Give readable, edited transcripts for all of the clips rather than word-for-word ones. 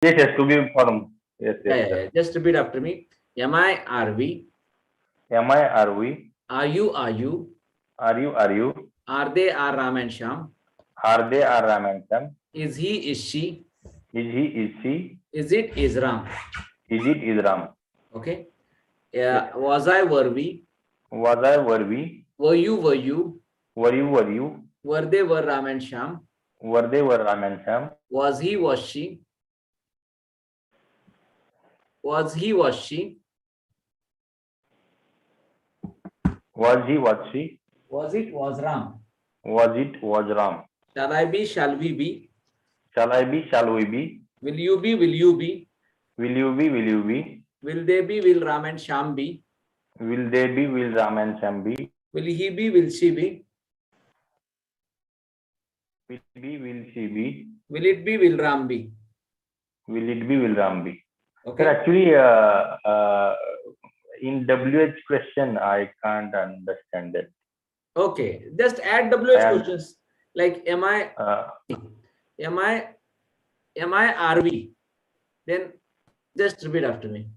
Yes, yes, to be form. Yes, yes, Yeah. sir. Just repeat after me. Am I, are we? Am I, are we? Are you, are you? Are you? Are they, are Ram and Sham? Are they, are Ram and Sam? Is he, is she? Is he, is she? Is it, is Ram? Is it, is Ram? Okay. Yes. Was I, were we? Was I, were we? Were you, were you? Were you, were you? Were they, were Ram and Sham? Were they, were Ram and Sam? Was he, was she? Was he, was she? Was he, was she? Was it, was Ram? Was it, was Ram? Shall I be, shall we be? Shall I be, shall we be? Will you be, will you be? Will you be, will you be? Will they be, will Ram and Sham be? Will they be, will Ram and Sam be? Will he be, will she be? Will be, will she be? Will it be, will Ram be? Will it be, will Ram be? Okay. Sir, actually, in WH question, I can't understand it. Okay. Just add WH am- questions like am I, am I, are we? Then just repeat after me.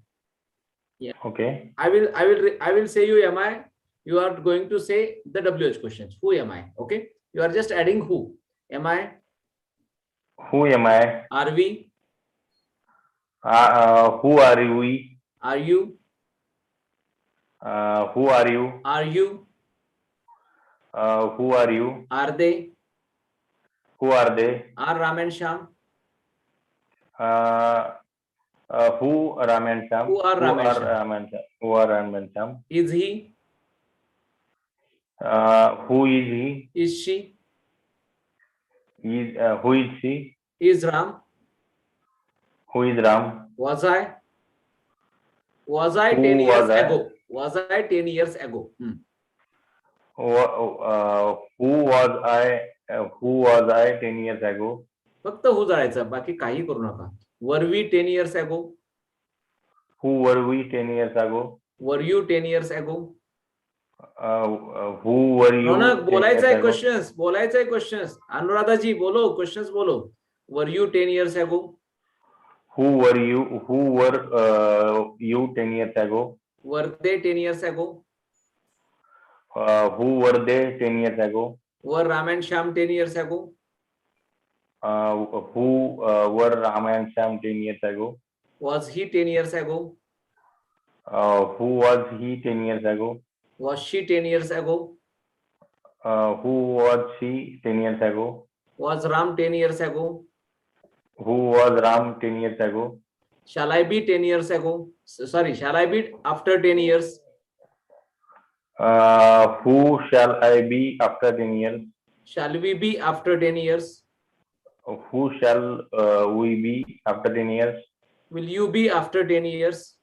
Yeah. Okay. I will say you am I. You are going to say the WH questions. Who am I? Okay. You are just adding who. Am I? Who am I? Are we? Who are we? Are you? Who are you? Are you? Who are you? Are they? Who are they? Are Ram and Sham? Who Ram and Sam? Who are Ram and Sham? Ram and Sam? Who are Ram and Sam? Is he? Who is he? Is she? Who is she? Is Ram? Who is Ram? Was I? Was I Who 10 years was I? ago? Was I 10 years ago? Who was I? Who was I 10 years ago? फक्त who जायचं बाकी काही करू नका. Were we 10 years ago? Who were we 10 years ago? Were you 10 years ago? Who were you? रौनक 10 बोलायचं years आहे ago? Questions, बोलायचं आहे क्वेश्चन्स. अनुराधाजी बोलो, क्वेश्चन्स बोलो. Were you 10 years ago? Who were you? Who were you 10 years ago? Were they 10 years ago? Who were they 10 years ago? Were Ram and Sham 10 years ago? Who were Ram and Sam 10 years ago? Was he 10 years ago? Who was he 10 years ago? Was she 10 years ago? Who was she 10 years ago? Was Ram 10 years ago? Who was Ram 10 years ago? Shall I be 10 years ago? Sorry, shall I be after 10 years? Who shall I be after 10 years? Shall we be after 10 years? Who shall we be after 10 years? Will you be after 10 years?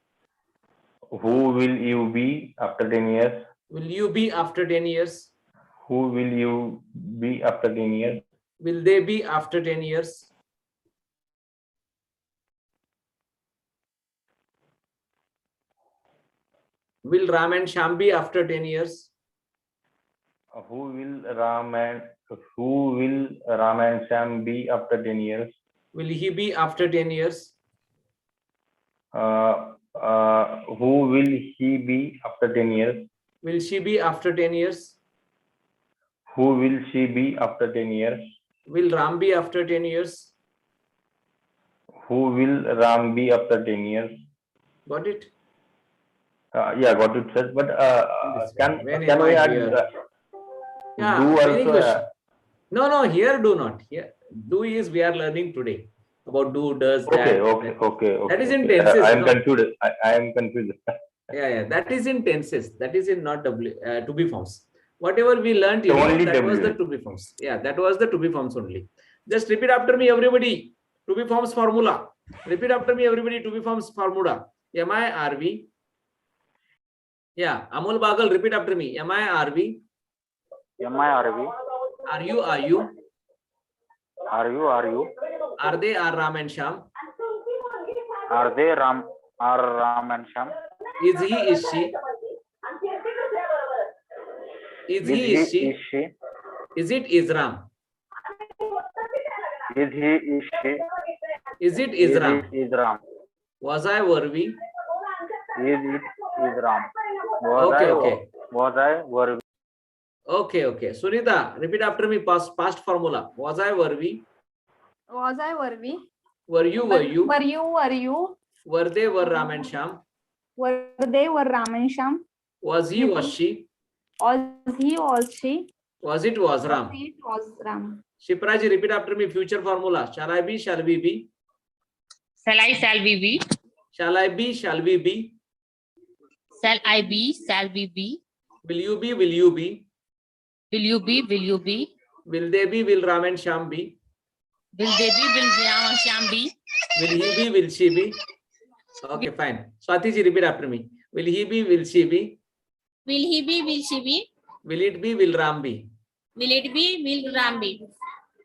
Who will you be after 10 years? Will you be after 10 years? Who will you be after 10 years? Will they be after 10 years? Will Ram and Sham be after 10 years? Who will Ram and Sam be after 10 years? Will he be after 10 years? Who will he be after 10 years? Will she be after 10 years? Who will she be after 10 years? Will Ram be after 10 years? Who will Ram be after 10 years? Got it? Yeah, got it, sir. But can we add yeah, do also? No, here do not. Here do is we are learning today about do, does, okay, that. Okay. That is in tenses. I am confused. I am confused. yeah. That is in tenses. That is in not to be forms. Whatever we learned, only that was the to be forms. Yeah, that was the to be forms only. Just repeat after me, everybody. To be forms formula. Repeat after me, everybody. To be forms formula. Am I, are we? Yeah, Amol Bagal, repeat after me. Am I, are we? Am I, are we? Are you, are you? Are you, are you? Are they, are Ram and Sham? Are they Ram and Sham? Is he, is she? Is he, is she? Is it, is Ram? Is he, is she? Is it Is Isram? it Isram? Was I, were we? Is it Isram? Was Okay, I? okay. Was I? Were we? Okay, okay. Sunita, repeat after me. Past formula. Was I, were we? Was I, were we? Were you, were you? Were you, were you? Were they, were Ram and Sham? Were they, were Ram and Sham? Was he, was she? Was he, was she? Was it, was Ram? Was it, was Ram? Shipraji, repeat after me. Future formula. Shall I be, shall we be? Shall I, shall we be? Shall I be, shall we be? Shall I be, shall we be? Will you be, will you be? Will you be, will you be? Will they be, will Ram and Sham be? Will they be, will Ram and Sham be? Will he be, will she be? Okay, fine. Swatiji, repeat after me. Will he be, will she be? Will he be, will she be? Will it be, will Ram be? Will it be, will Ram be?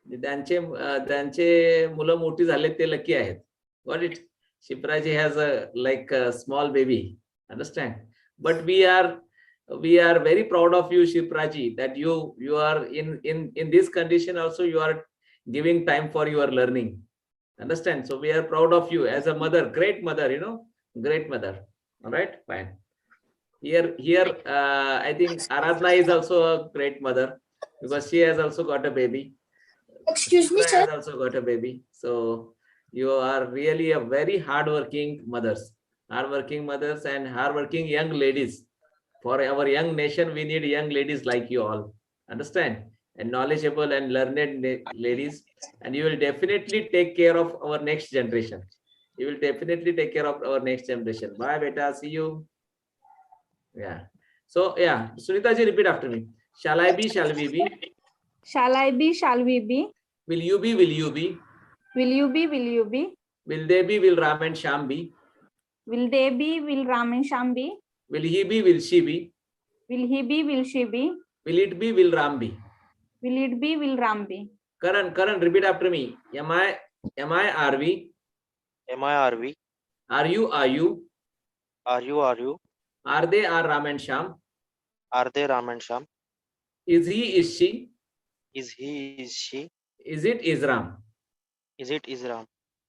त्यांचे मुलं मोठी झाले ते lucky आहेत. Got it? Shipraji has a small baby. Understand? But we are very proud of you, Shipraji, that you are in this condition also. You are giving time for your learning. Understand? So we are proud of you as a mother, great mother. Great mother. All right, fine. Here, I think Aradhna is also a great mother because she has also got a baby. Excuse me, She sir. has also got a baby. So you are really a very hardworking mothers and hardworking young ladies. For our young nation, we need young ladies like you all. Understand? And knowledgeable and learned ladies. And you will definitely take care of our next generation. You will definitely take care of our next generation. Bye, beta. See you. Yeah. So, yeah. Sunita ji, repeat after me. Shall I be, shall we be? Shall I be, shall we be? Will you be, will you be? Will you be, will you be? Will they be, will Ram and Sham be? Will they be, will Ram and Sham be? Will he be, will she be? Will he be, will she be? Will it be, will Ram be? Will it be, will Ram be? Karan, repeat after me. Am I, are we? Am I, are we? Are you, are you? Are you, are you? Are they, are Ram and Sham? Are they Ram and Sham? Is he, is she? Is he, is she? Is it, is Ram? Is it Isram?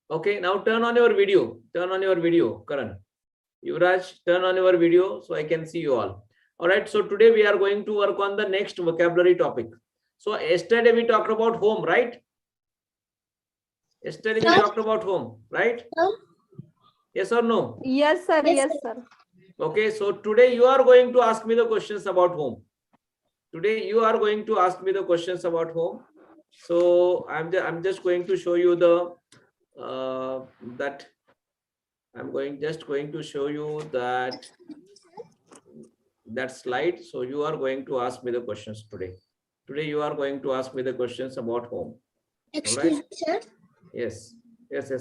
Okay, now turn on your video. Turn on your video, Karan. Yuvraj, turn on your video so I can see you all. All right, so today we are going to work on the next vocabulary topic. So yesterday we talked about home, right? Yesterday we talked about home, right? Yes or no? Yes, sir. Yes, Yes, sir. Okay, so today you are going to ask me the questions about home. Today you are going to ask me the questions about home. So I'm just going to show you the just going to show you that slide. So you are going to ask me the questions today. Today you are going to ask me the questions about home. Excuse me, sir. Yes,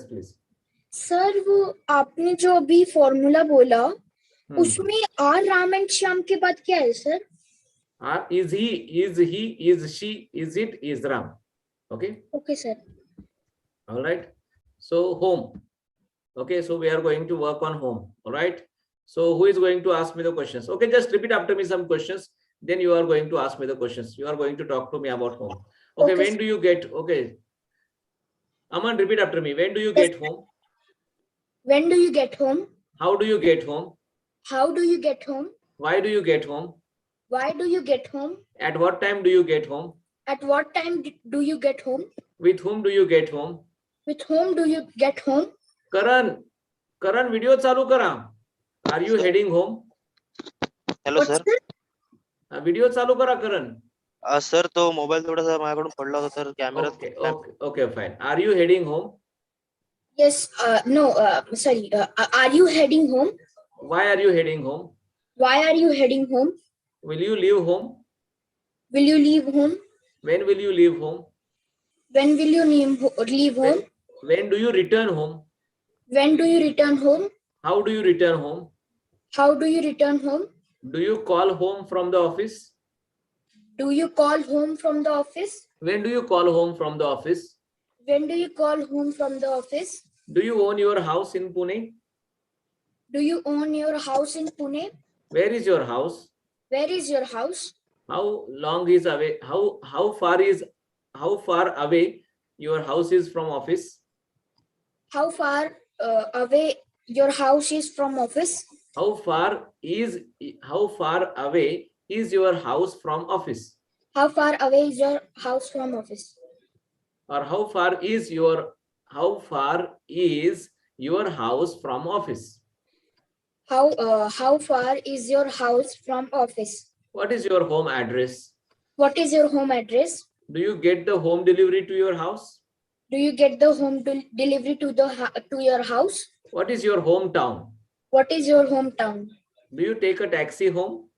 please. Sir वो आपने जो अभी formula बोला Hmm. उसमें are Ram and Shyam के बाद क्या है sir? Is he, is she, is it, is Ram? Okay. Okay, sir. All right. So home. Okay. So we are going to work on home. All right. So who is going to ask me the questions? Okay. Just repeat after me some questions. Then you are going to ask me the questions. You are going to talk to me about home. Okay. Okay, When do you get? Okay. Aman, repeat after me. When do you get home? When do you get home? How do you get home? How do you get home? Why do you get home? Why do you get home? At what time do you get home? At what time do you get home? With whom do you get home? With whom do you get home? Karan, video चालू करा. Are you heading home? Hello, What, sir. Video चालू करा, Karan. Sir, तो mobile थोडासा माझ्याकडून पडला होता तर camera. Okay, fine. Are you heading home? Yes. No. Sorry. Are you heading home? Why are you heading home? Why are you heading home? Will you leave home? Will you leave home? When will you leave home? When will you leave home? When do you return home? When do you return home? How do you return home? How do you return home? Do you call home from the office? Do you call home from the office? When do you call home from the office? When do you call home from the office? Do you own your house in Pune? Do you own your house in Pune? Where is your house? Where is your house? How long is away? How far away your house is from office? how far away your house is from office? How far away is your house from office? How far away is your house from office? Or how far is your house from office? How far is your house from office? What is your home address? What is your home address? Do you get the home delivery to your house? Do you get the home delivery to your house? What is your hometown? What is your hometown? Do you take a taxi home?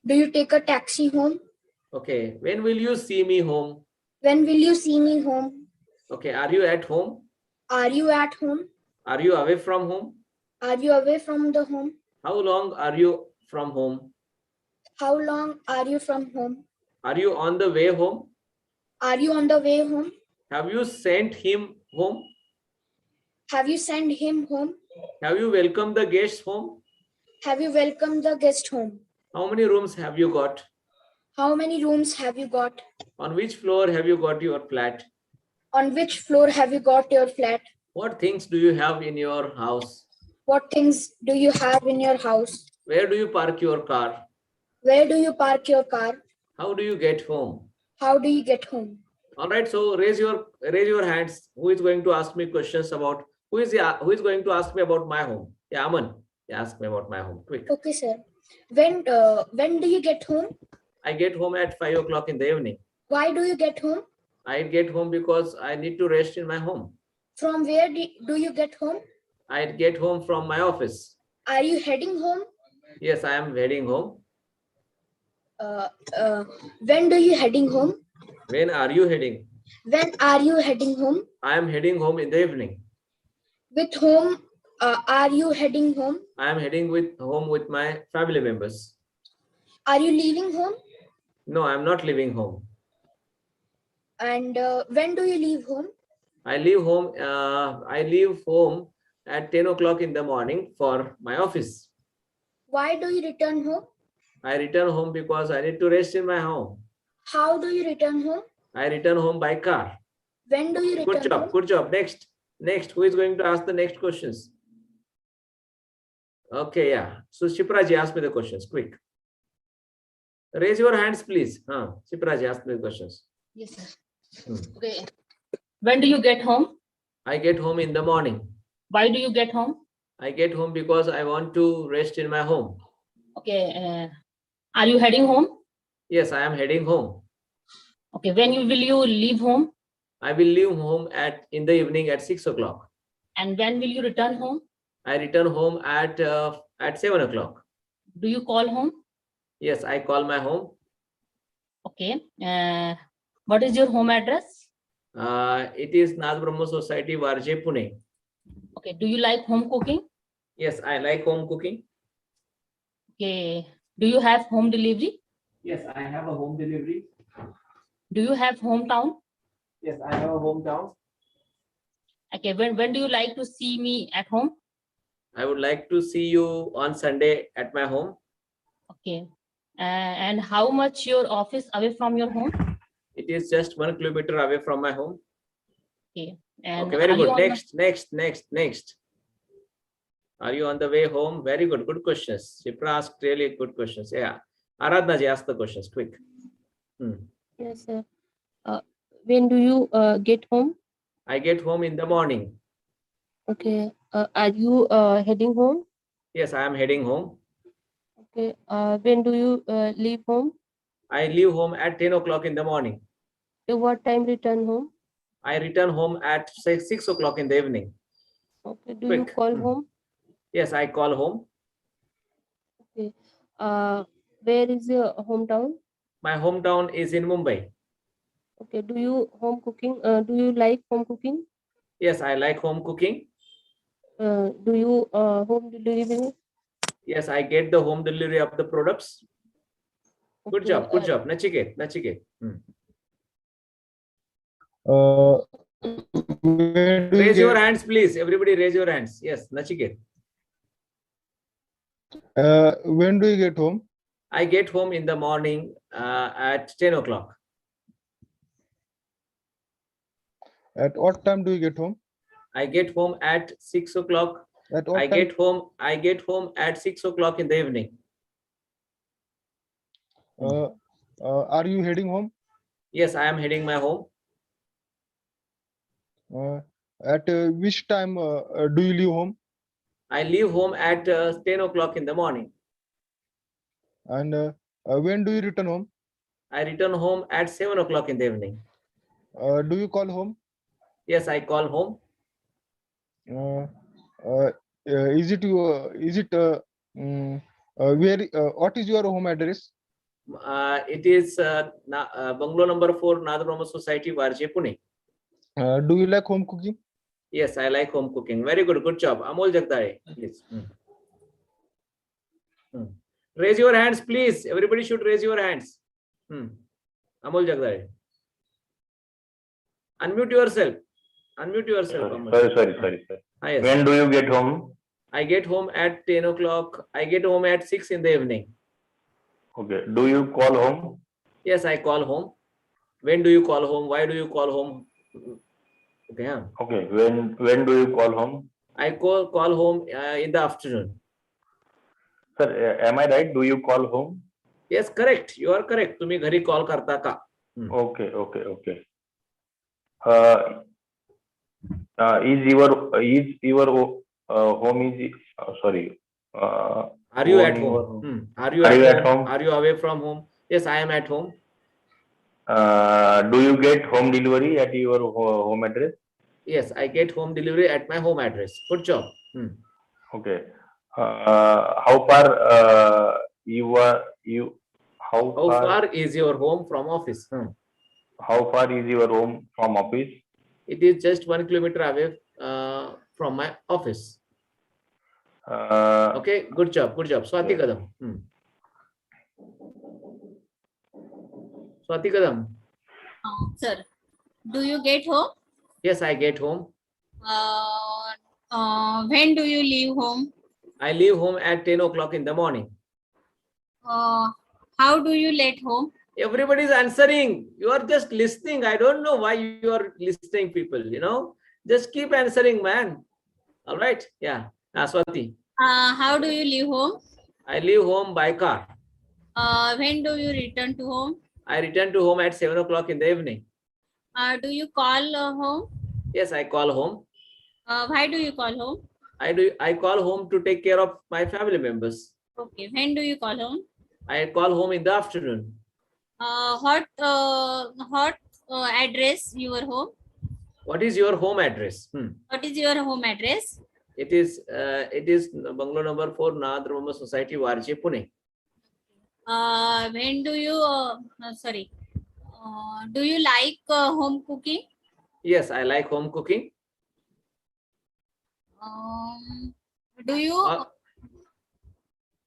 Do you take a taxi home? Okay. When will you see me home? When will you see me home? Okay. Are you at home? Are you at home? Are you away from home? Are you away from the home? How long are you from home? How long are you from home? Are you on the way home? Are you on the way home? Have you sent him home? Have you sent him home? Have you welcomed the guests home? Have you welcomed the guest home? How many rooms have you got? How many rooms have you got? On which floor have you got your flat? On which floor have you got your flat? What things do you have in your house? What things do you have in your house? Where do you park your car? Where do you park your car? How do you get home? How do you get home? All right, so raise your hands. Who is going to ask me questions about who is going to ask me about my home? Yeah, Aman. Yeah, ask me about my home. Quick. Okay, sir. When do you get home? I get home at 5 o'clock in the evening. Why do you get home? I get home because I need to rest in my home. From where do you get home? I get home from my office. Are you heading home? Yes, I am heading home. When do you heading home? When are you heading? When are you heading home? I am heading home in the evening. With whom are you heading home? I am heading home with my family members. Are you leaving home? No, I am not leaving home. And when do you leave home? I leave home at 10 o'clock in the morning for my office. Why do you return home? I return home because I need to rest in my home. How do you return home? I return home by car. When do you return Good job. home? Good job. Next, who is going to ask the next questions? Okay, yeah. So Shipraji, ask me the questions. Quick. Raise your hands, please. Shipraji, ask me the questions. Yes, sir. Okay. When do you get home? I get home in the morning. Why do you get home? I get home because I want to rest in my home. Okay. Are you heading home? Yes, I am heading home. Okay. When will you leave home? I will leave home in the evening at 6 o'clock. And when will you return home? I return home at 7 o'clock. Do you call home? Yes, I call my home. Okay. What is your home address? It is Nath Brahma Society, Varje, Pune. Okay. Do you like home cooking? Yes, I like home cooking. Okay. Do you have home delivery? Yes, I have a home delivery. Do you have hometown? Yes, I have a hometown. Okay. When do you like to see me at home? I would like to see you on Sunday at my home. Okay. And how much your office away from your home? It is just 1 kilometer away from my home. Okay. And Okay, very are you good. on Next. Are you on the way home? Very good. Good questions. Shipra asked really good questions. Yeah. Aradhna ji, ask the questions. Quick. Yes, sir. When do you get home? I get home in the morning. Okay. Are you heading home? Yes, I am heading home. Okay. When do you leave home? I leave home at 10 o'clock in the morning. At what time return home? I return home at 6 o'clock in the evening. Okay. Do you Quick. call home? Yes, I call home. Okay. Where is your hometown? My hometown is in Mumbai. Okay. Do you like home cooking? Yes, I like home cooking. Do you home delivery? Yes, I get the home delivery of the products. Good Okay, job. Good job. Nachiket. Raise your hands, please. Everybody raise your hands. Yes, Nachiket. When do you get home? I get home in the morning at 10 o'clock. At what time do you get home? I get home at 6 o'clock. At what I time? get home at 6 o'clock in the evening. Are you heading home? Yes, I am heading my home. At which time do you leave home? I leave home at 10 o'clock in the morning. And when do you return home? I return home at 7 o'clock in the evening. Do you call home? Yes, I call home. Is it where? What is your home address? It is bungalow number 4, Nada Brahma Society, Varje, Pune. Do you like home cooking? Yes, I like home cooking. Very good. Good job. Amol Jagdale, please. Raise your hands, please. Everybody should raise your hands. Amol Jagdale. Unmute yourself. Unmute yourself. Amol. Sorry. Ah, yes. When do you get home? I get home at 10 o'clock. I get home at 6 in the evening. Okay. Do you call home? Yes, I call home. When do you call home? Why do you call home? Okay. Huh? Okay. When do you call home? I call home in the afternoon. Sir, am I right? Do you call home? Yes, correct. You are correct. तुम्ही घरी call करता का? Okay. Is your home is sorry? Are you at home? Are you at home? Are you away from home? Yes, I am at home. Do you get home delivery at your home address? Yes, I get home delivery at my home address. Good job. Okay. How far How far is your home from office? How far is your home from office? It is just 1 kilometer away from my office. Okay, good job. Swati Kadam. Swati Kadam. Sir, do you get home? Yes, I get home. When do you leave home? I leave home at 10 o'clock in the morning. How do you let home? Everybody is answering. You are just listening. I don't know why you are listening, people. Just keep answering, man. All right. Yeah. Swati. How do you leave home? I leave home by car. When do you return to home? I return to home at 7 o'clock in the evening. Do you call home? Yes, I call home. Why do you call home? I call home to take care of my family members. Okay. When do you call home? I call home in the afternoon. What address your home? What is your home address? What is your home address? It is bungalow number 4, Nada Brahma Society, Varje, Pune. When do you do you like home cooking? Yes, I like home cooking. Do you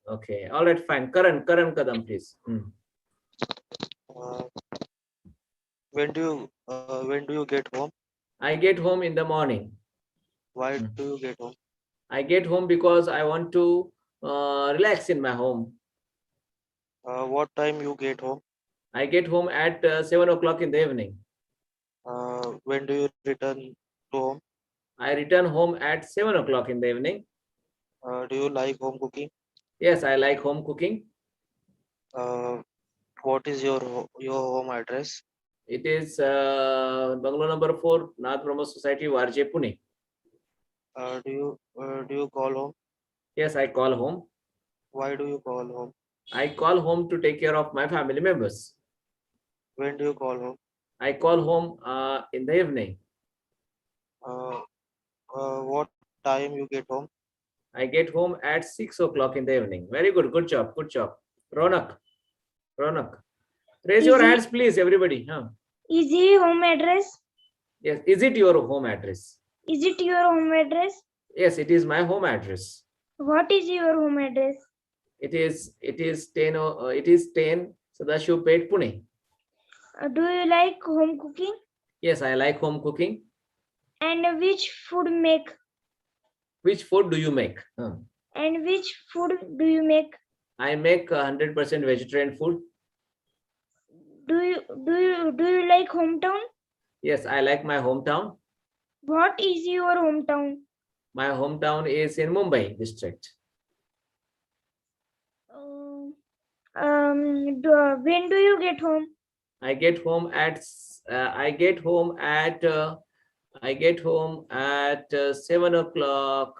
Okay, all right, fine. Karan Kadam, please. When do you get home? I get home in the morning. Why do you get home? I get home because I want to relax in my home. What time you get home? I get home at 7 o'clock in the evening. When do you return to home? I return home at 7 o'clock in the evening. Do you like home cooking? Yes, I like home cooking. What is your home address? It is bungalow number 4, Nada Brahma Society, Varje, Pune. Do you call home? Yes, I call home. Why do you call home? I call home to take care of my family members. When do you call home? I call home in the evening. What time you get home? I get home at 6 o'clock in the evening. Very good. Good job. Ronak. Raise your hands, please, everybody. Is it home address? Yes. Is it your home address? Is it your home address? Yes, it is my home address. What is your home address? It is 10 Sadashivpet, Pune. Do you like home cooking? Yes, I like home cooking. And which food make? Which food do you make? And which food do you make? I make 100% vegetarian food. Do you like hometown? Yes, I like my hometown. What is your hometown? My hometown is in Mumbai district. When do you get home? I get home at 7 o'clock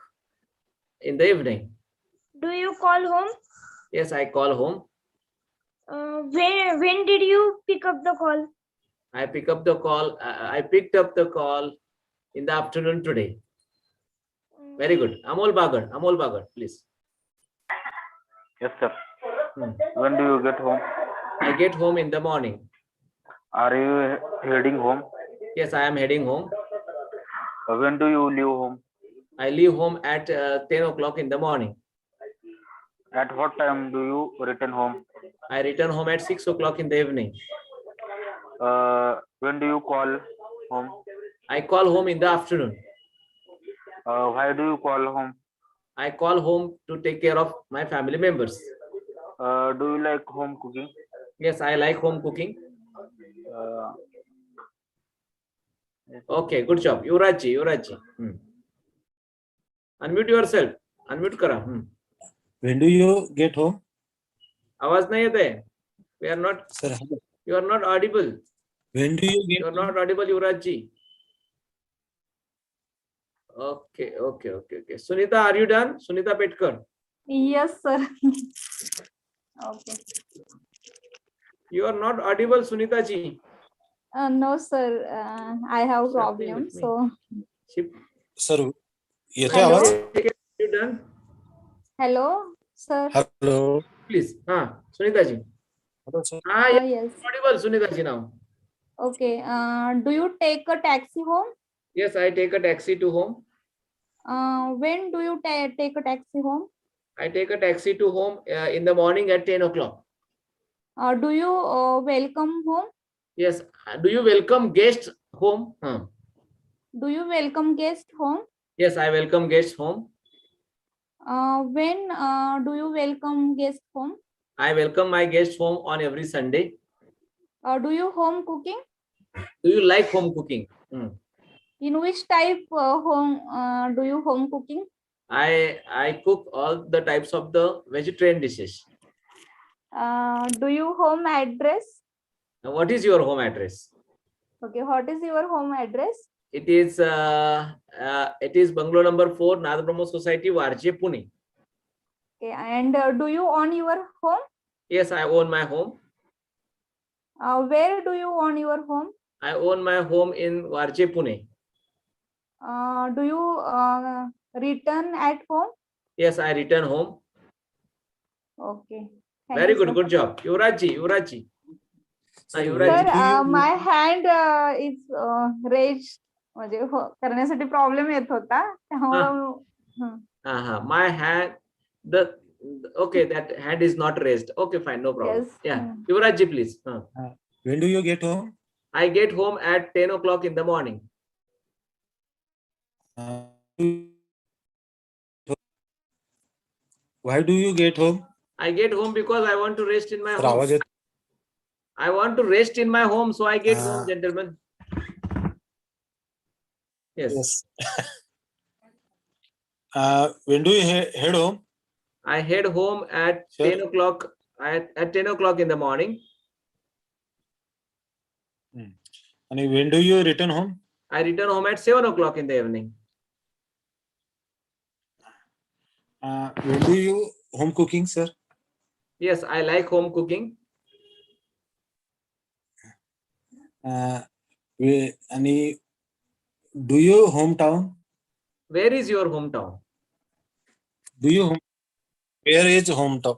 in the evening. Do you call home? Yes, I call home. When did you pick up the call? I picked up the call in the afternoon today. Very good. Amol Bagar, please. Yes, sir. Hmm. When do you get home? I get home in the morning. Are you heading home? Yes, I am heading home. When do you leave home? I leave home at 10 o'clock in the morning. At what time do you return home? I return home at 6 o'clock in the evening. When do you call home? I call home in the afternoon. Why do you call home? I call home to take care of my family members. Do you like home cooking? Yes, I like home cooking. Okay, good job. Yuvraj. Unmute yourself. Unmute kara. When do you get home? आवाज नहीं येत है. We are not. Sir, You are not audible. when do you get You are not audible, Yuvraj ji. Okay. Sunita, are you done? Sunita Petkar. Yes, sir. Okay. You are not audible, Sunita ji. No, sir. I have Something problem. with me. So, Sir, येतोय Hello? आवाज? Are you done? hello, sir. Hello. Please. Sunita ji. Hello, sir. Yes, Yes. audible, Sunita ji now. Okay. Do you take a taxi home? Yes, I take a taxi to home. When do you take a taxi home? I take a taxi to home in the morning at 10 o'clock. Do you welcome home? Yes. Do you welcome guests home? Do you welcome guest home? Yes, I welcome guests home. When do you welcome guest home? I welcome my guests home on every Sunday. Do you home cooking? Do you like home cooking? In which type home do you home cooking? I cook all the types of the vegetarian dishes. Do you home address? Now, what is your home address? Okay, what is your home address? It is bungalow number 4, Nada Brahma Society, Varje, Pune. Okay, and do you own your home? Yes, I own my home. Where do you own your home? I own my home in Varje, Pune. Do you return at home? Yes, I return home. Okay. Thank Very you, good, sir. good job. Yuvraj ji. Sir, Yuvraj ji. Sir, my hand is raised. म्हणजे करण्यासाठी problem येत होता त्यामुळे My hand, okay, that hand is not raised. Okay, fine, no problem. Yes. Yeah, Yuvraj ji, please. When do you get home? I get home at 10 o'clock in the morning. Why do you get home? I get home because I want to rest in my Sir, home. आवाज येतो. I want to rest in my home, so I get home, gentlemen. Yes. Yes. When do you head home? I head home at Sure. 10 o'clock. At 10 o'clock in the morning. And when do you return home? I return home at 7 o'clock in the evening. When do you home cooking, sir? Yes, I like home cooking. आणि do you hometown? Where is your hometown? Do you where is hometown?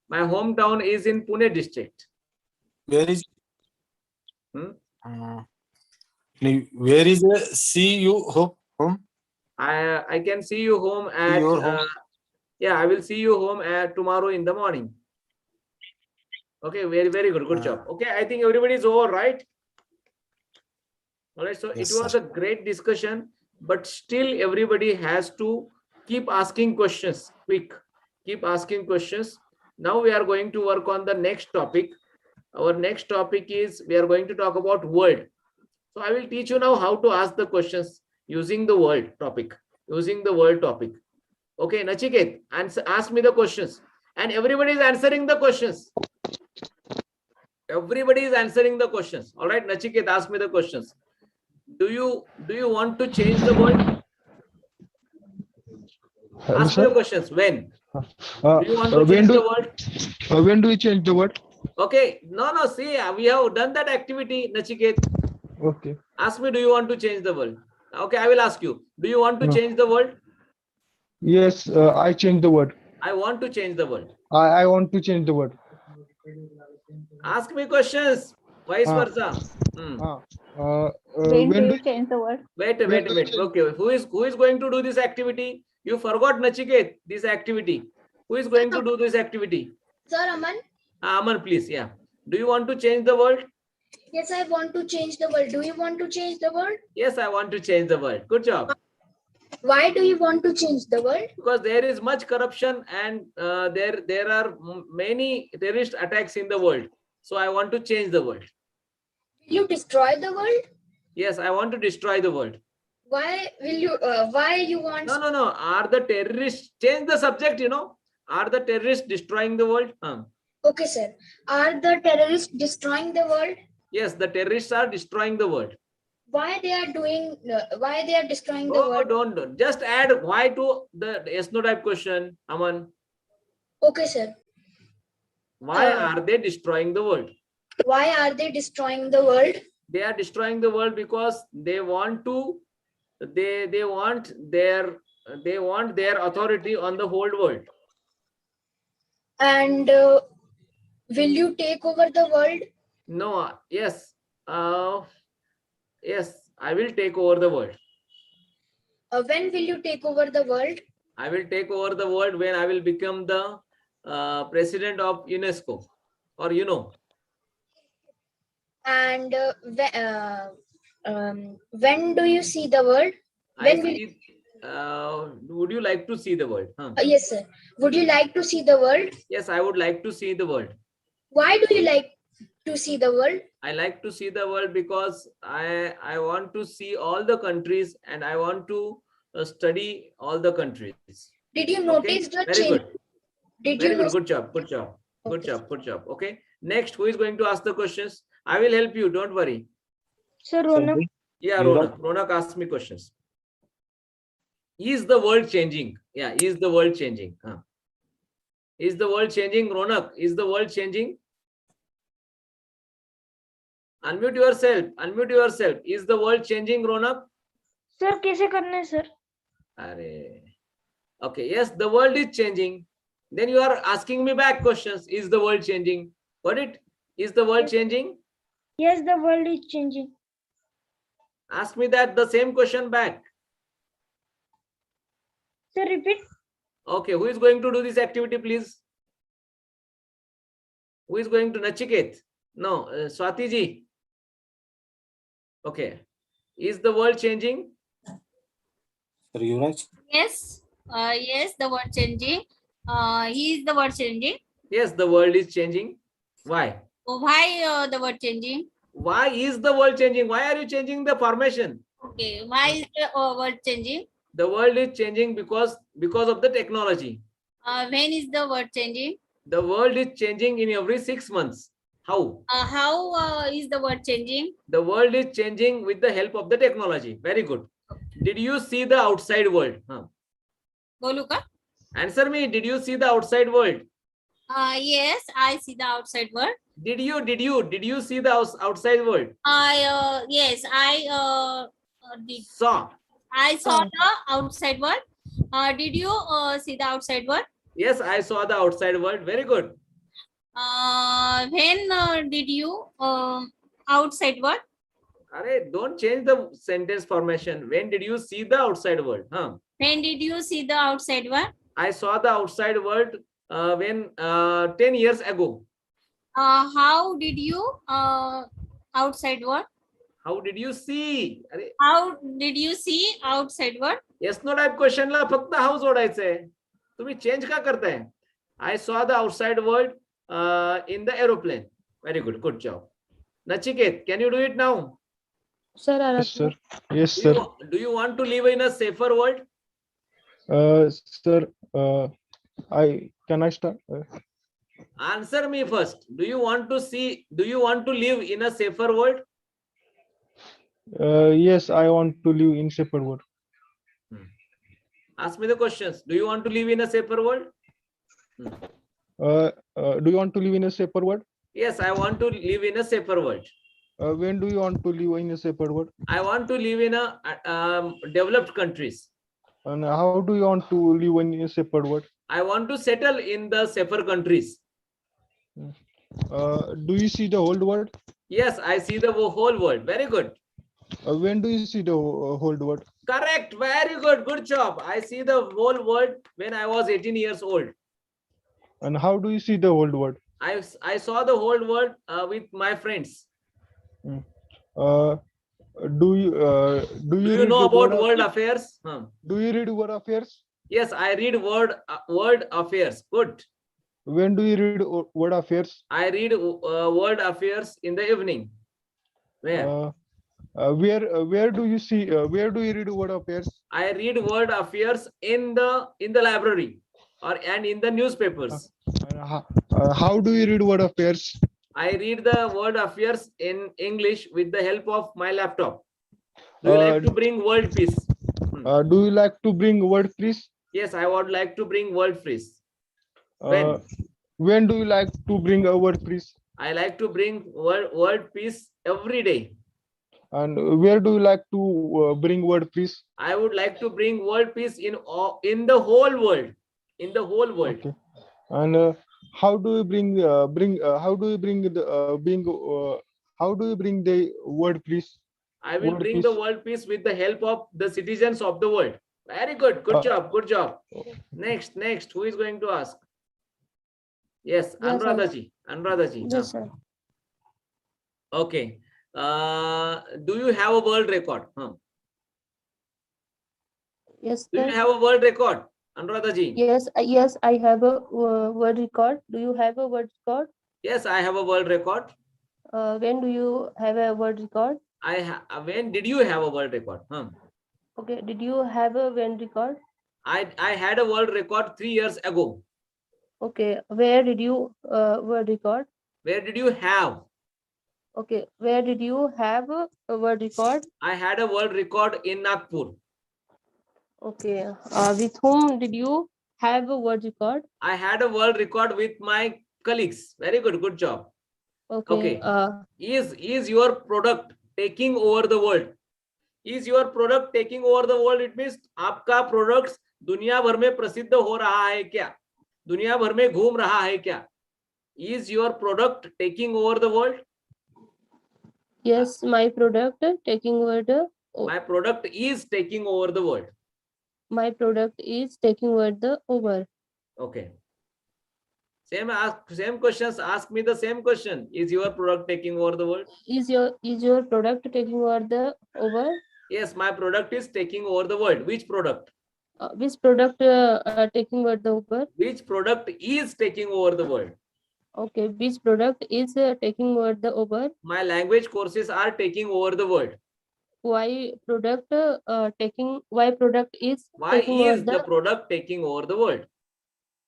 My hometown is in Pune district. Where is Hmm? where is see you home? I can see you home at Your home. I will see you home at tomorrow in the morning. Okay, very good. Good job. Okay, I think everybody is over, right? All right, so Yes, it was a great discussion, but still everybody has to keep asking questions. Quick, keep asking questions. Now we are going to work on the next topic. Our next topic is we are going to talk about word. So I will teach you now how to ask the questions. using the world topic. Using the world topic. Okay, Nachiket, ask me the questions. And everybody is answering the questions. Everybody is answering the questions. All right, Nachiket, ask me the questions. Do you want to change the world? Ask me the questions. When? Do you want to change the world? when do you change the word? Okay. No. See, we have done that activity, Nachiket. Okay. Ask me, do you want to change the world? Okay, I will ask you. Do you want to No. change the world? Yes, I change the word. I want to change the world. I want to change the word. Ask me questions. Vice versa. When do When do you change the word? Wait. when do you change- Okay, who is going to do this activity? You forgot, Nachiket, this activity. Who is going to do this activity? Sir, Aman? Aman, please. Yeah. Do you want to change the world? Yes, I want to change the world. Do you want to change the world? Yes, I want to change the world. Good job. Why do you want to change the world? Because there is much corruption and there are many terrorist attacks in the world. So I want to change the world. Will you destroy the world? Yes, I want to destroy the world. Why will you? Why you want? No. Are the terrorists, change the subject, Are the terrorists destroying the world? Okay, sir. Are the terrorists destroying the world? Yes, the terrorists are destroying the world. Why they are doing? Why they are destroying the Oh, world? don't. Just add why to the yes no type question, Aman. Okay, sir. Why are they destroying the world? Why are they destroying the world? They are destroying the world because they want to, they want their authority on the whole world. And will you take over the world? No, yes, yes, I will take over the world. When will you take over the world? I will take over the world when I will become the president of UNESCO, or And when do you see the world? I When will see. Would you like to see the world? yes, sir. Would you like to see the world? Yes, I would like to see the world. Why do you like to see the world? I like to see the world because I want to see all the countries and I want to study all the countries. Did you Okay, notice the very change? good. Did Very you good. notice? Good job. Good job. Good Okay. job. Good job. Okay. Next, who is going to ask the questions? I will help you. Don't worry. Sir, Ronak. Yeah, Ronak. Ronak asked me questions. Is the world changing? Yeah, is the world changing? Is the world changing, Ronak? Is the world changing? Unmute yourself. Unmute yourself. Is the world changing, Ronak? Sir, कैसे करना है sir? Arey. Okay, yes, the world is changing. Then you are asking me back questions. Is the world changing? Got it? Is the world changing? Yes, the world is changing. Ask me that the same question back. Sir, repeat. Okay, who is going to do this activity, please? Who is going to Nachiket? No, Swati ji. Okay. Is the world changing? Sir Yuvraj? Yes. Yes, the word changing. Is the word changing? Yes, the world is changing. Why? Why the word changing? Why is the world changing? Why are you changing the formation? Okay. Why is the word changing? The world is changing because of the technology. When is the word changing? The world is changing in every 6 months. How? How is the word changing? The world is changing with the help of the technology. Very good. Did you see the outside world? Bolu ka? Answer me. Did you see the outside world? Yes, I see the outside world. Did you see the outside world? Yes, I did. Saw. I saw the outside world. Did you see the outside world? Yes, I saw the outside world. Very good. When did you outside world? Arey, don't change the sentence formation. When did you see the outside world? When did you see the outside world? I saw the outside world when 10 years ago. How did you outside world? How did you see? अरे How did you see outside world? yes no type question ला फक्त how जोडायचंय. तुम्ही change का करताय? I saw the outside world in the aeroplane. Very good. Good job. Nachiket, can you do it now? Sir, Yes, Aradhana. sir. Yes, Do sir. do you want to live in a safer world? Sir, can I start? Answer me first. Do you want to live in a safer world? Yes, I want to live in separate world. Ask me the questions. Do you want to live in a safer world? Do you want to live in a separate world? Yes, I want to live in a safer world. When do you want to live in a separate world? I want to live in a developed countries. And how do you want to live in a separate world? I want to settle in the safer countries. Do you see the whole world? Yes, I see the whole world. Very good. When do you see the whole world? Correct. Very good. Good job. I see the whole world when I was 18 years old. And how do you see the whole world? I saw the whole world with my friends. Do you Do you read know the about world affairs? Do you read world affairs? Yes, I read world affairs. Good. When do you read world affairs? I read world affairs in the evening. Where? Where do you see where do you read world affairs? I read world affairs in the library and in the newspapers. How do you read world affairs? I read the world affairs in English with the help of my laptop. Do you like to bring world peace? Do you like to bring world peace? Yes, I would like to bring world peace. When do you like to bring a world peace? I like to bring world peace every day. And where do you like to bring world peace? I would like to bring world peace in the whole world. In the whole world. Okay. And how do you bring how do you bring the world peace? I will World bring peace. the world peace with the help of the citizens of the world. Very good. Good job. Good job. Next. Who is going to ask? Yes, Yes, sir. Anuradha ji. Yes, sir. Okay. Do you have a world record? Yes, Do you sir. have a world record? Anuradha ji. Yes, I have a word record. Do you have a word record? Yes, I have a world record. When do you have a word record? When did you have a world record? Okay, did you have a word record? I had a world record 3 years ago. Okay, where did you word record? Where did you have? Okay, where did you have a word record? I had a world record in Nagpur. Okay, with whom did you have a word record? I had a world record with my colleagues. Very good. Good job. Okay. Is your product taking over the world? Is your product taking over the world? It means आपका products दुनिया भर में प्रसिद्ध हो रहा है क्या? दुनिया भर में घूम रहा है क्या? Is your product taking over the world? Yes, my product taking over the. My product is taking over the world. My product is taking over the over. Okay. Same questions. Ask me the same question. Is your product taking over the world? Is your product taking over the over? Yes, my product is taking over the world. Which product? Which product taking over the over? Which product is taking over the world? Okay, which product is taking over the over? My language courses are taking over the world. Why product why product is Why taking over is the product taking over the world?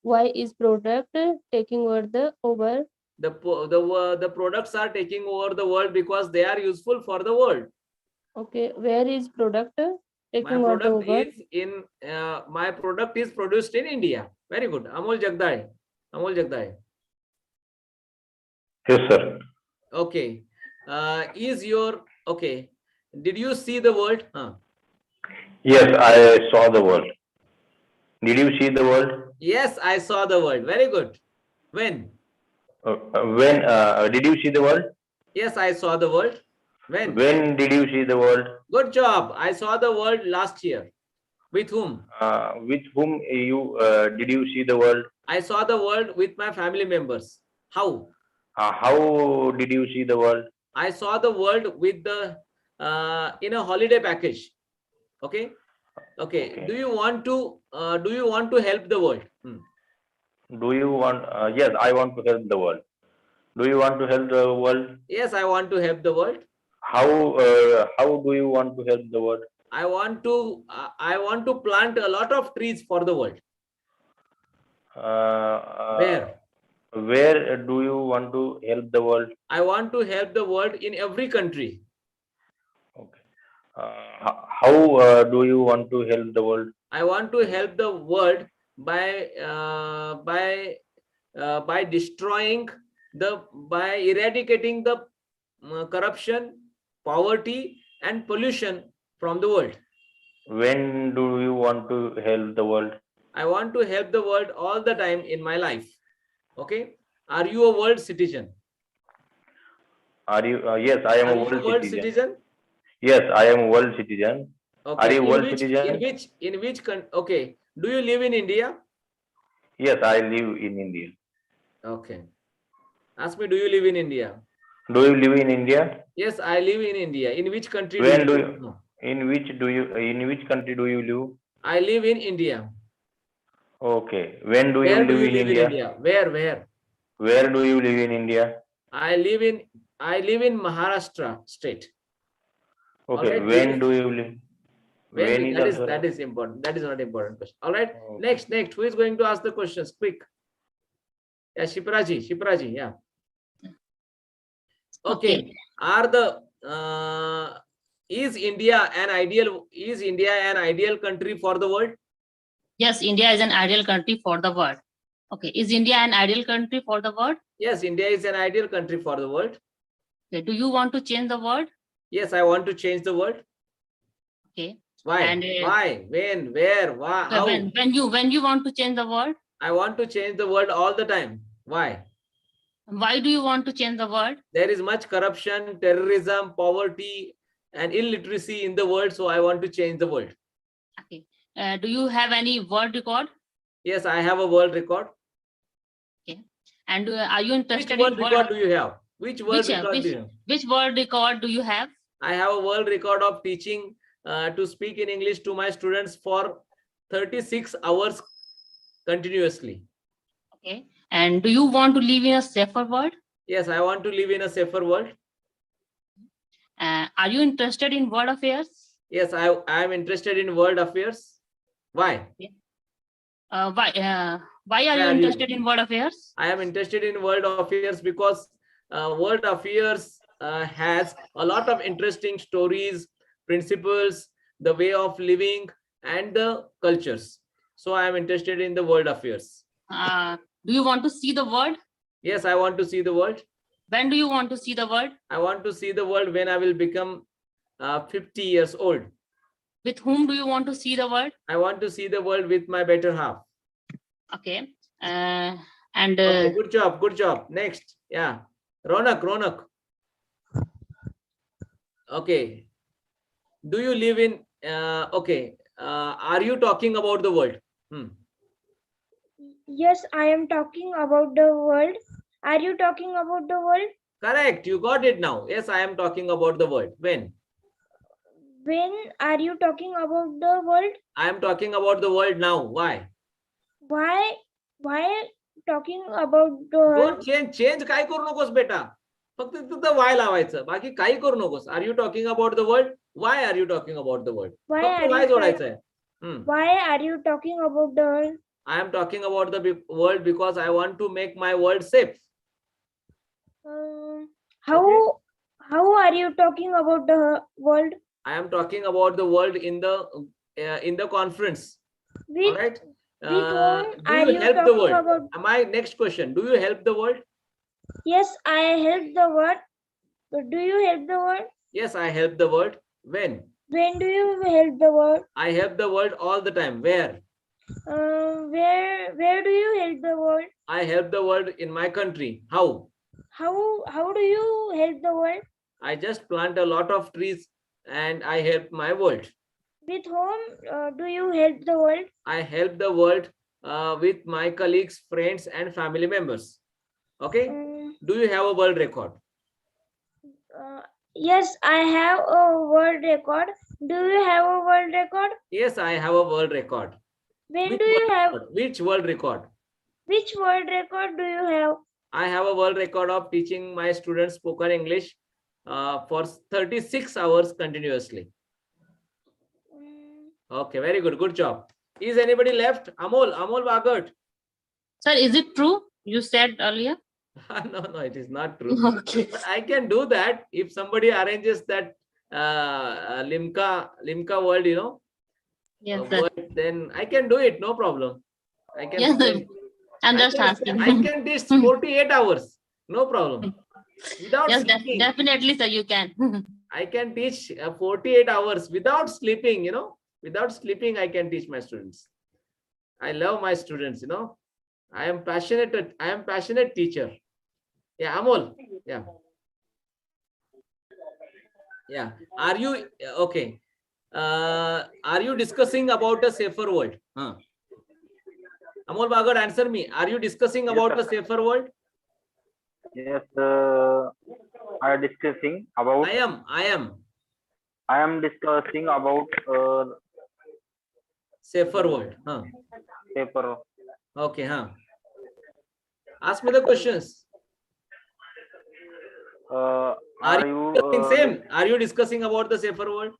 Why is product taking over the over? The products are taking over the world because they are useful for the world. Okay, where is product taking My over the product over? is in my product is produced in India. Very good. Amol Jagdale. Yes, sir. Okay. Okay. Did you see the world? Yes, I saw the world. Did you see the world? Yes, I saw the world. Very good. When? When did you see the world? Yes, I saw the world. When? When did you see the world? Good job. I saw the world last year. With whom? With whom you did you see the world? I saw the world with my family members. How? How did you see the world? I saw the world with the in a holiday package. Okay. Do you want to help the world? Do you want? Yes, I want to help the world. Do you want to help the world? Yes, I want to help the world. how do you want to help the world? I want to plant a lot of trees for the world. Where? Where do you want to help the world? I want to help the world in every country. Okay. How do you want to help the world? I want to help the world by destroying by eradicating the corruption, poverty, and pollution from the world. When do you want to help the world? I want to help the world all the time in my life. Okay. Are you a world citizen? Are you? Yes, I am Are a you world a world citizen. citizen? Yes, I am a world citizen. Okay. Are you In world which- citizen? In which country? Okay. Do you live in India? Yes, I live in India. Okay. Ask me, do you live in India? Do you live in India? Yes, I live in India. In which country When do do you you- live? No. In which country do you live? I live in India. Okay. When do you Where do live you in live in India? India? Where? Where do you live in India? I live in Maharashtra state. Okay. Alright, When do you live? When When that also- is important. That is not important question. All right. Okay. Next. Who is going to ask the questions? Quick. Yeah, Shipraji. Yeah. Okay. Are the is India an ideal country for the world? Yes, India is an ideal country for the world. Okay, is India an ideal country for the world? Yes, India is an ideal country for the world. Okay, do you want to change the world? Yes, I want to change the world. Okay. Why? And, Why? When? Where? Why? How? When you want to change the world, I want to change the world all the time. Why? why do you want to change the world? There is much corruption, terrorism, poverty, and illiteracy in the world. So I want to change the world. Okay. Do you have any world record? Yes, I have a world record. And are you Which interested world in record do you have? Which world which, record do you have? which world record do you have? I have a world record of teaching to speak in English to my students for 36 hours continuously. Okay. And do you want to live in a safer world? Yes, I want to live in a safer world. Are you interested in world affairs? Yes, I am interested in world affairs. Why? Why are Why you are you- interested in world affairs? I am interested in world affairs because world affairs has a lot of interesting stories, principles, the way of living, and the cultures. So I am interested in the world affairs. Do you want to see the world? Yes, I want to see the world. When do you want to see the world? I want to see the world when I will become 50 years old. With whom do you want to see the world? I want to see the world with my better half. Okay. Okay, good job. Next. Yeah. Ronak. Okay. Do you live in, are you talking about the world? Yes, I am talking about the world. Are you talking about the world? Correct. You got it now. Yes, I am talking about the world. When? When are you talking about the world? I am talking about the world now. Why? Why talking about the world? Don't change काय करू नकोस बेटा. फक्त तिथं why लावायचं. बाकी काही करू नकोस. Are you talking about the world? Why are you talking about the world? Why फक्त are why you जोडायचं आहे. Why are you talking about the world? I am talking about the world because I want to make my world safe. How are you talking about the world? I am talking about the world in the conference. With, All right. with whom Do are you you help the talking world? about? My next question: do you help the world? Yes, I help the world. But do you help the world? Yes, I help the world. When? When do you help the world? I help the world all the time. Where? Where do you help the world? I help the world in my country. How? How do you help the world? I just plant a lot of trees and I help my world. With whom do you help the world? I help the world with my colleagues, friends, and family members. Okay. Do you have a world record? Yes, I have a world record. Do you have a world record? Yes, I have a world record. When do you have? Which world record? Which world record do you have? I have a world record of teaching my students spoken English for 36 hours continuously. Okay, very good. Good job. Is anybody left? Amol Bhagat. Sir, is it true? You said earlier. No, it is not true. Okay. But I can do that if somebody arranges that Limca world, Yes, sir. word, then I can do it. No problem. I can. Yes, sir. I'm I just can- asking. I can teach 48 hours. No problem. Without Yes, sleeping. definitely, sir, you can. I can teach 48 hours without sleeping, without sleeping, I can teach my students. I love my students, I am passionate teacher. Yeah, Amol. Yeah. Yeah. Are you okay? Are you discussing about a safer world? Huh? Amol Bhagat, answer me. Are you discussing about a safer world? Yes, I am discussing about. I am. I am discussing about Safer world. Huh? paper. Okay, huh? Ask me the questions. Are Are you you same? Are you discussing about the safer world?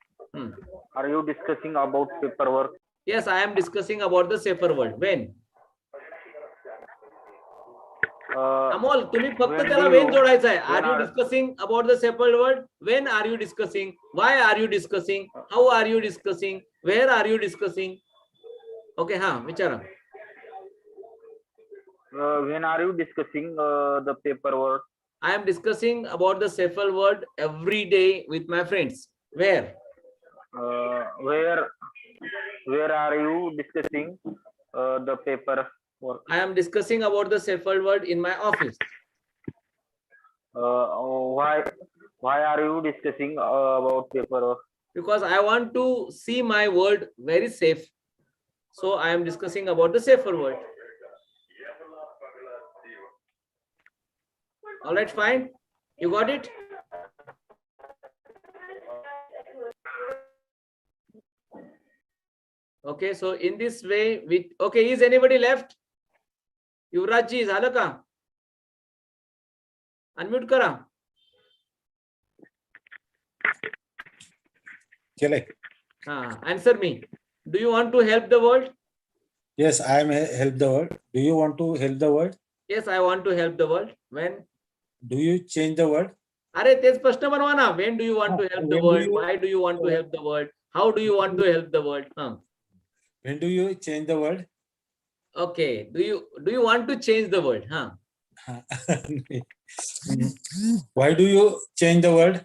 Are you discussing about paperwork? Yes, I am discussing about the safer world. When? Amol, तुम्ही फक्त when त्याला do when you- जोडायचं आहे. Are when you are- discussing about the safer world? When are you discussing? Why are you discussing? How are you discussing? Where are you discussing? Okay, हाँ, विचारा. When are you discussing the paperwork? I am discussing about the safer world every day with my friends. Where? Where are you discussing the paperwork? I am discussing about the safer world in my office. Why are you discussing about paperwork? Because I want to see my world very safe. So I am discussing about the safer world. All right, fine. You got it? Okay, so in this way, okay, is anybody left? Yuvrajji, झालं का? Unmute करा. केलंय. Answer me. Do you want to help the world? Yes, I am help the world. Do you want to help the world? Yes, I want to help the world. When? Do you change the world? अरे तेच प्रश्न बनवा ना. When do you want to help the When do world? you- Why do you want to help the world? How do you want to help the world? When do you change the world? Okay. Do you want to change the world? Why do you change the world?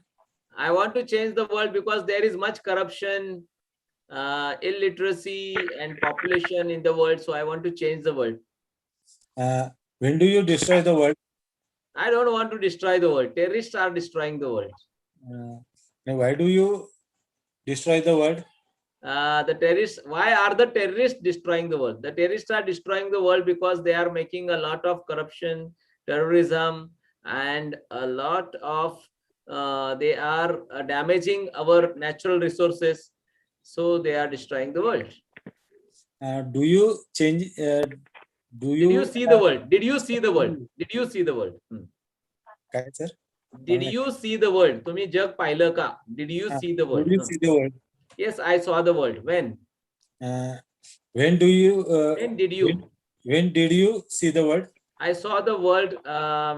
I want to change the world because there is much corruption, illiteracy, and population in the world. So I want to change the world. When do you destroy the world? I don't want to destroy the world. Terrorists are destroying the world. Why do you destroy the world? Why are the terrorists destroying the world? The terrorists are destroying the world because they are making a lot of corruption, terrorism, and a lot of they are damaging our natural resources. So they are destroying the world. Do you change? Did you see the world? Did you see the world? Did you see the world? काय sir? Did you see the world? तुम्ही जग पाहिलं का? Did you see the world? Do you see the world? Yes, I saw the world. When? When do you? When did you? When did you see the world? I saw the world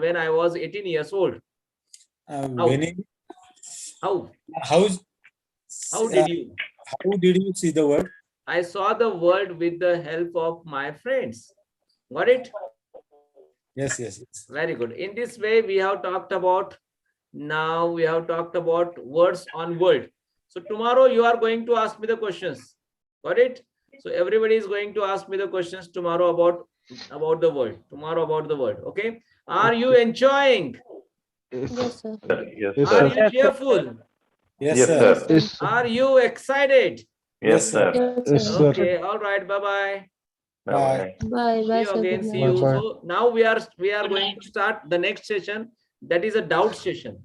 when I was 18 years old. When? How? How did you? How did you see the world? I saw the world with the help of my friends. Got it? Yes, yes, yes. Very good. In this way, we have talked about, now we have talked about words on world. So tomorrow you are going to ask me the questions. Got it? So everybody is going to ask me the questions tomorrow about the world. Tomorrow about the world. Okay? Are you enjoying? Yes, sir. Yes, Yes, Are sir. you cheerful? Yes, Yes, sir. sir. Yes, Are you excited? Yes, sir. Yes, Yes, sir. sir. Okay. All right. Bye-bye. Bye. Bye, See bye, you sir. again. Good See night. you. Bye-bye. So now we are Good going night. to start the next session. That is a doubt session.